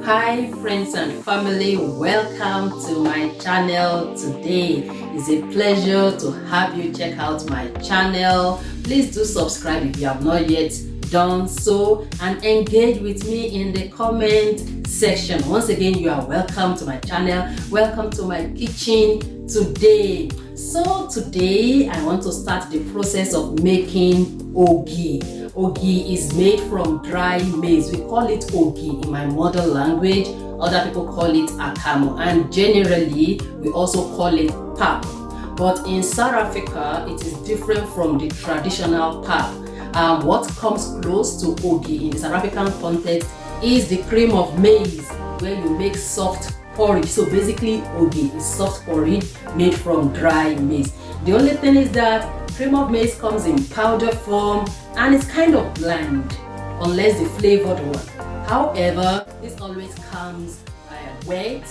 Hi friends and family, welcome to my channel. Today it's a pleasure to have you check out my channel. Please do subscribe if you have not yet done so, and engage with me in the comment section. Once again, you are welcome to my channel. Welcome to my kitchen today. So today I want to start the process of making ogi. Ogi is made from dry maize. We call it ogi in my mother language. Other people call it akamu, and generally we also call it pap. But in South Africa, it is different from the traditional pap. What comes close to ogi in the South African context is the cream of maize, where you make soft porridge. So basically, ogi is soft porridge made from dry maize. The only thing is that cream of maize comes in powder form and it's kind of bland unless the flavored one. However, this always comes wet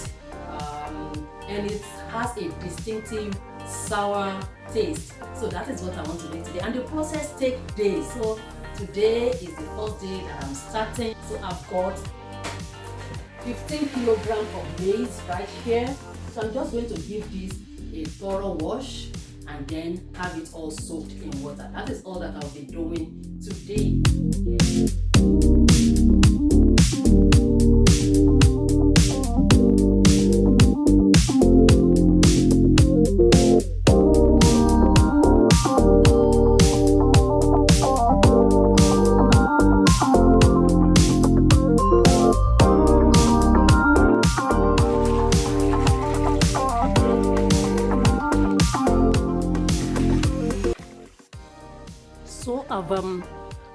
and it has a distinctive sour taste. So that is what I want to make today, and the process takes days. So today is the first day that I'm starting. So I've got 15 kilograms of maize right here. So I'm just going to give this a thorough wash and then have it all soaked in water. That is all that I'll be doing today. So I've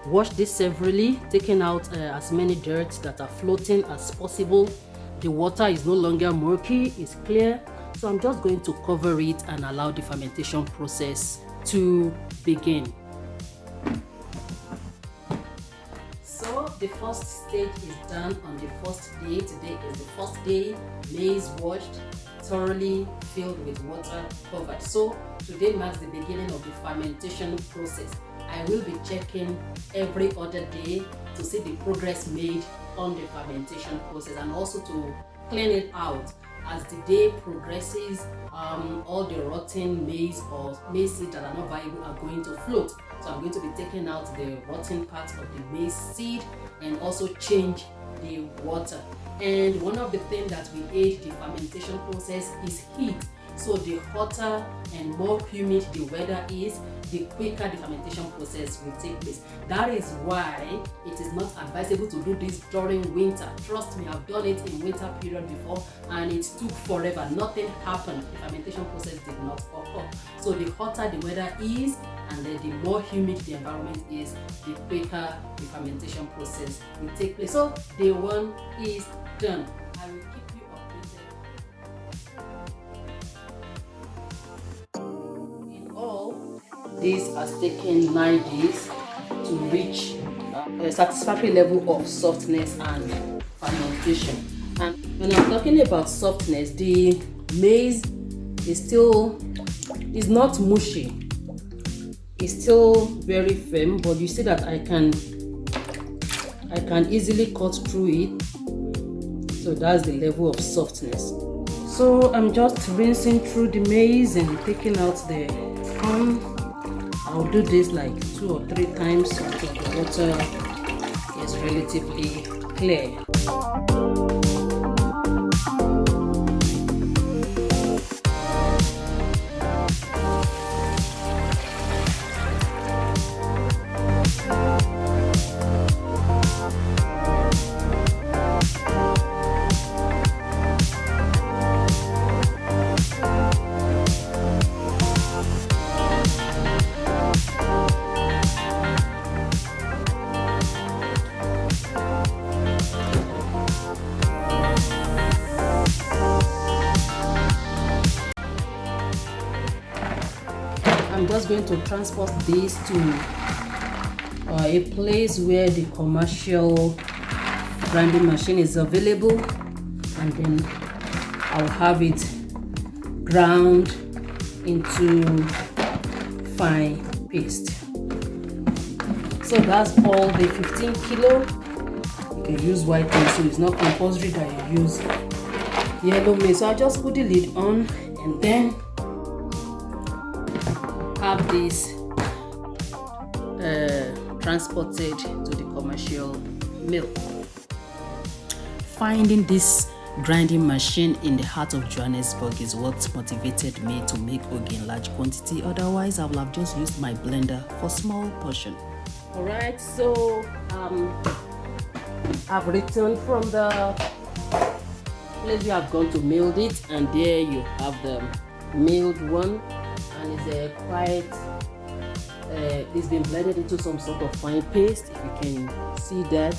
washed this severally, taken out as many dirt that are floating as possible. The water is no longer murky, it's clear. So I'm just going to cover it and allow the fermentation process to begin. So the first stage is done on the first day. Today is the first day. Maize washed, thoroughly filled with water, covered. So today marks the beginning of the fermentation process. I will be checking every other day to see the progress made on the fermentation process, and also to clean it out. As the day progresses, all the rotten maize or maize seeds that are not viable are going to float. So I'm going to be taking out the rotten parts of the maize seed and also change the water. And one of the things that will aid the fermentation process is heat. So the hotter and more humid the weather is, the quicker the fermentation process will take place. That is why it is not advisable to do this during winter. Trust me, I've done it in winter period before and it took forever. Nothing happened. The fermentation process did not occur. So the hotter the weather is and then the more humid the environment is, the quicker the fermentation process will take place. So day one is done. I will keep you updated. In all, this has taken 9 days to reach a satisfactory level of softness and fermentation. And when I'm talking about softness, the maize is not mushy. It's still very firm, but you see that I can easily cut through it. So that's the level of softness. So I'm just rinsing through the maize and taking out the corn. I'll do this like 2 or 3 times until the water is relatively clear. I'm just going to transport this to a place where the commercial grinding machine is available, and then I'll have it ground into fine paste. So that's all the 15 kilo. You can use white maize, so it's not compulsory that you use yellow maize. So I'll just put the lid on and then have this transported to the commercial mill. Finding this grinding machine in the heart of Johannesburg is what motivated me to make ogi in large quantity. Otherwise, I would have just used my blender for small portion. Alright, so I've returned from the place where I've gone to mill it, and there you have the milled one, and it's quite it's been blended into some sort of fine paste, if you can see that.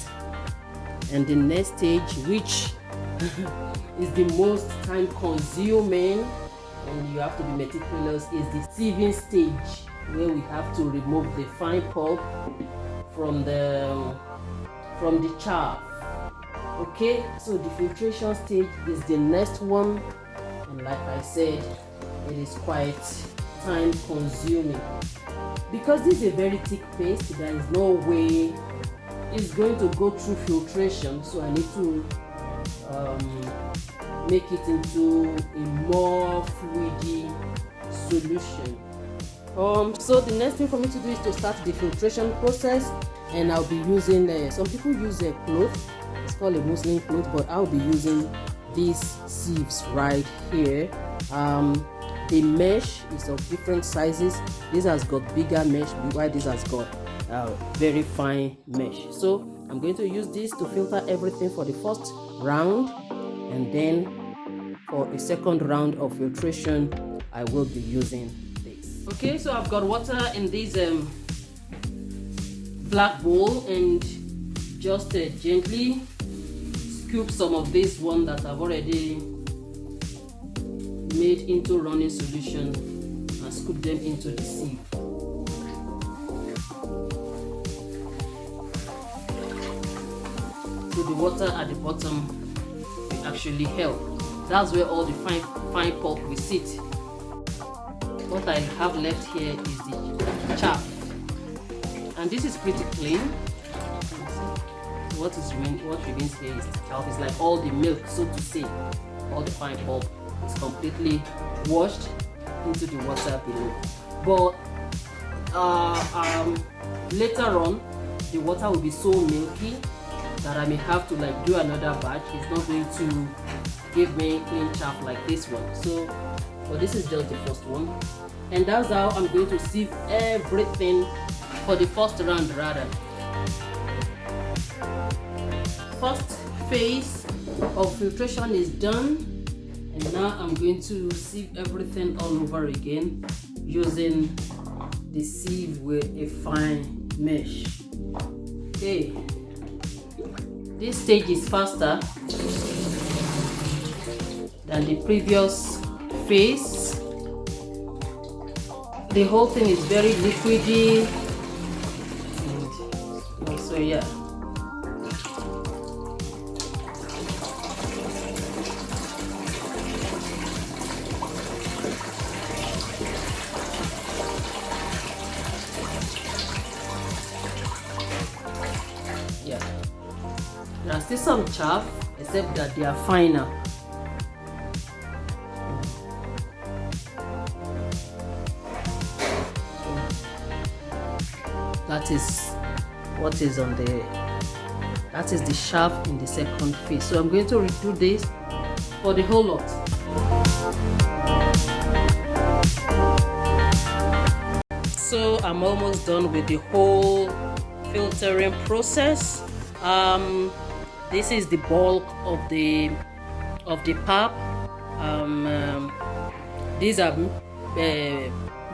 And the next stage, which is the most time consuming and you have to be meticulous, is the sieving stage, where we have to remove the fine pulp from the chaff. Okay, so the filtration stage is the next one, and like I said, it is quite time consuming because this is a very thick paste. There is no way it's going to go through filtration, so I need to make it into a more fluidy solution. So the next thing for me to do is to start the filtration process, and I'll be using some people use a cloth, it's called a muslin cloth, but I'll be using these sieves right here. The mesh is of different sizes. This has got bigger mesh, while this has got very fine mesh. So I'm going to use this to filter everything for the first round, and then for a second round of filtration I will be using this. Okay, so I've got water in this black bowl, and just gently scoop some of this one that I've already made into running solution and scoop them into the sieve. So the water at the bottom will actually help. That's where all the fine pulp will sit. What I have left here is the chaff, and this is pretty clean. So what remains here is the chaff. It's like all the milk, so to say, all the fine pulp is completely washed into the water below. But later on, the water will be so milky that I may have to do another batch. It's not going to give me clean chaff like this one. So, but this is just the first one, and that's how I'm going to sieve everything for the first round rather. First phase of filtration is done. And now I'm going to sieve everything all over again using the sieve with a fine mesh. Okay, this stage is faster than the previous phase. The whole thing is very liquidy, and also yeah. There are still some chaff, except that they are finer. That is what is on the, that is the chaff in the second phase. So I'm going to redo this for the whole lot. So I'm almost done with the whole filtering process. This is the bulk of the pap. These are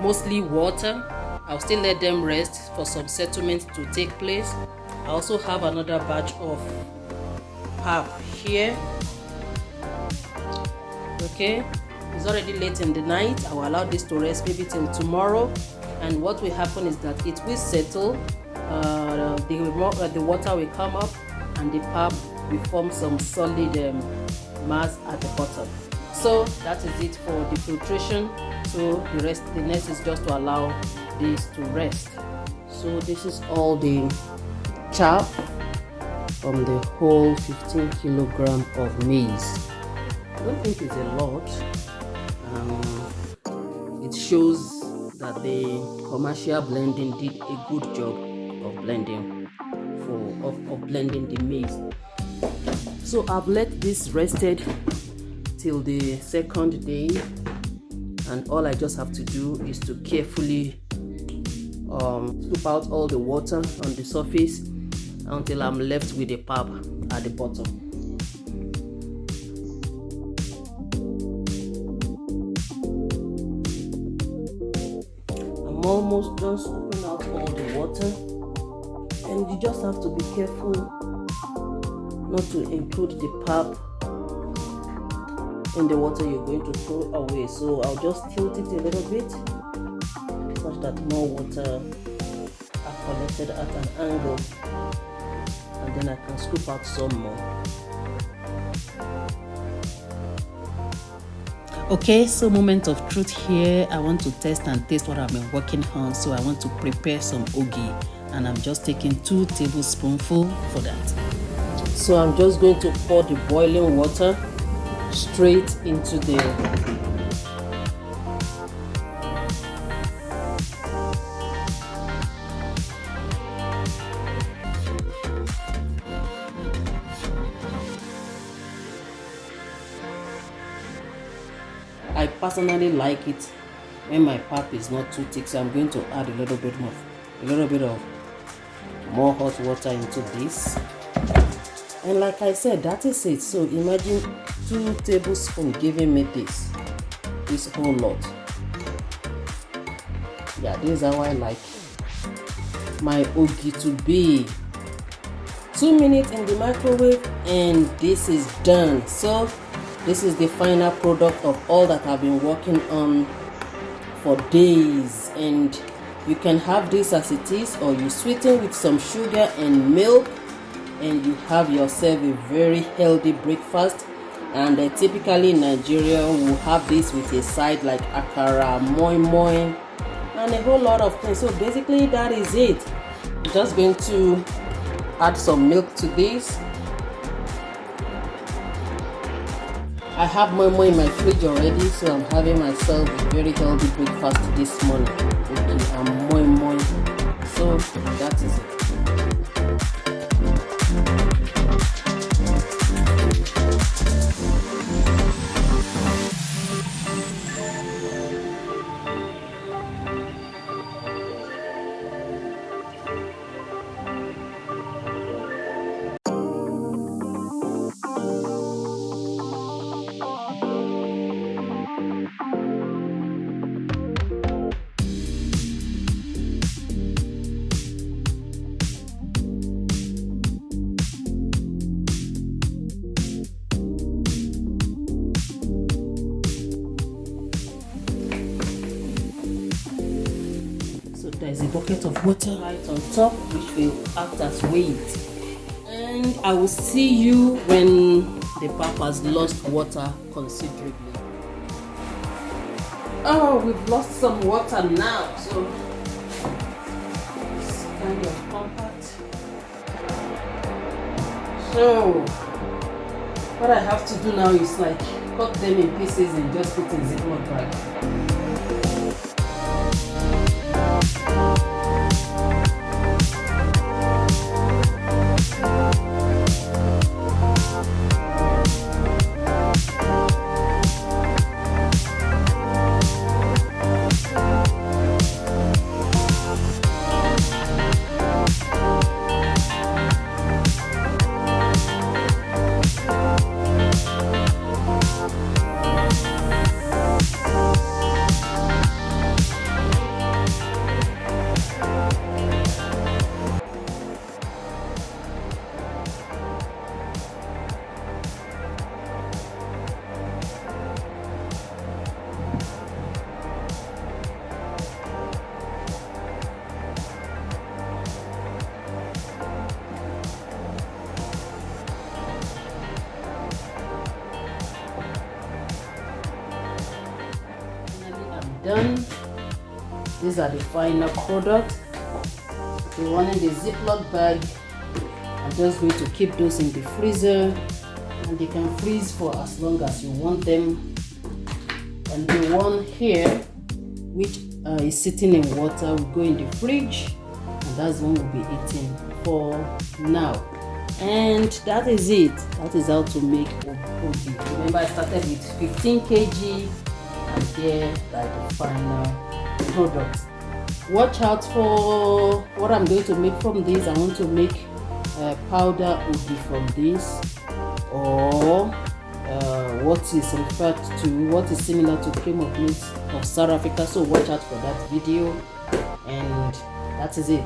mostly water. I'll still let them rest for some settlement to take place. I also have another batch of pap here. Okay, it's already late in the night. I will allow this to rest maybe till tomorrow, and what will happen is that it will settle. The water will come up, and the pap will form some solid mass at the bottom. So that is it for the filtration. So the next is just to allow this to rest. So this is all the chaff from the whole 15 kilogram of maize. I don't think it's a lot. It shows that the commercial blending did a good job of blending blending the maize. So I've let this rested till the second day, and all I just have to do is to carefully scoop out all the water on the surface until I'm left with a pap at the bottom. I'm almost done scooping out all the water, and you just have to be careful not to include the pap in the water you're going to throw away. So I'll just tilt it a little bit such that more water are collected at an angle, and then I can scoop out some more. Okay, so moment of truth here. I want to test and taste what I've been working on, so I want to prepare some ogi, and I'm just taking 2 tablespoonfuls for that. So I'm just going to pour the boiling water straight into the I personally like it when my pap is not too thick, so I'm going to add a little bit of more hot water into this. And like I said, that is it. So imagine 2 tablespoons giving me this whole lot. Yeah, this is how I like my ogi to be. 2 minutes in the microwave and this is done. So this is the final product of all that I've been working on for days, and you can have this as it is, or you sweeten with some sugar and milk, and you have yourself a very healthy breakfast. And typically in Nigeria we'll have this with a side like akara, moi moi, and a whole lot of things. So basically that is it. I'm just going to add some milk to this. I have moi moi in my fridge already, so I'm having myself a very healthy breakfast this morning. Okay, and moi moi. So that is it. There is a bucket of water right on top, which will act as weight. And I will see you when the pap has lost water considerably. Oh, we've lost some water now, so it's kind of compact. So what I have to do now is like cut them in pieces and just put in Ziploc bag. Done. These are the final product. The one in the Ziploc bag. I'm just going to keep those in the freezer, and they can freeze for as long as you want them. And the one here, which is sitting in water, will go in the fridge, and that's the one we'll be eating for now. And that is it. That is how to make obi. Remember, I started with 15 kg, and here are the final product. Watch out for what I'm going to make from this. I want to make powder obi from this, or what is referred to, what is similar to cream of maize of South Africa. So watch out for that video, and that is it.